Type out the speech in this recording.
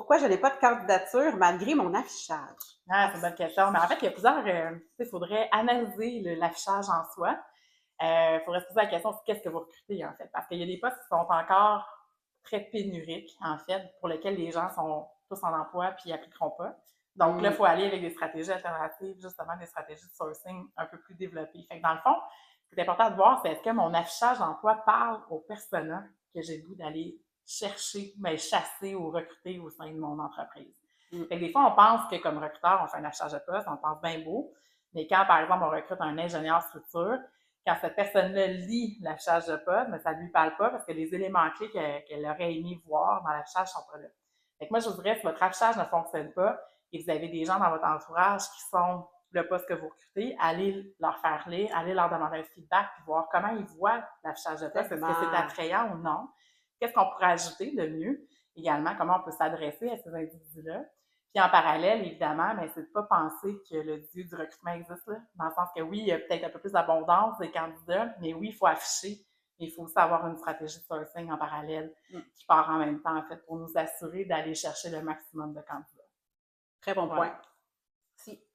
pourquoi je n'ai pas de candidature malgré mon affichage? Ah, c'est une bonne question. Mais en fait, il y a plusieurs. Il faudrait analyser l'affichage en soi. Il faudrait se poser la question aussi qu'est-ce que vous recrutez, en fait. Parce qu'il y a des postes qui sont encore très pénuriques, en fait, pour lesquels les gens sont tous en emploi puis ils n'appliqueront pas. Donc là, il faut aller avec des stratégies alternatives, justement, des stratégies de sourcing un peu plus développées. Fait que dans le fond, ce qui est important de voir, c'est est-ce que mon affichage d'emploi parle aux personas que j'ai le goût d'aller chercher, mais chasser ou recruter au sein de mon entreprise. Fait que des fois, on pense que comme recruteur, on fait un affichage de poste, on pense bien beau, mais quand, par exemple, on recrute un ingénieur structure, quand cette personne-là lit l'affichage de poste, mais ça ne lui parle pas parce que les éléments clés qu'elle aurait aimé voir dans l'affichage sont pas là. Fait que moi, je vous dirais, si votre affichage ne fonctionne pas et vous avez des gens dans votre entourage qui sont le poste que vous recrutez, allez leur faire lire, allez leur demander un feedback puis voir comment ils voient l'affichage de poste. Est-ce que c'est attrayant ou non? Qu'est-ce qu'on pourrait ajouter de mieux? Également, comment on peut s'adresser à ces individus-là? Puis en parallèle, évidemment, ben, c'est de ne pas penser que le dieu du recrutement existe, là, dans le sens que oui, il y a peut-être un peu plus d'abondance des candidats, mais oui, il faut afficher, mais il faut aussi avoir une stratégie de sourcing en parallèle qui part en même temps, en fait, pour nous assurer d'aller chercher le maximum de candidats. Très bon point. Voilà.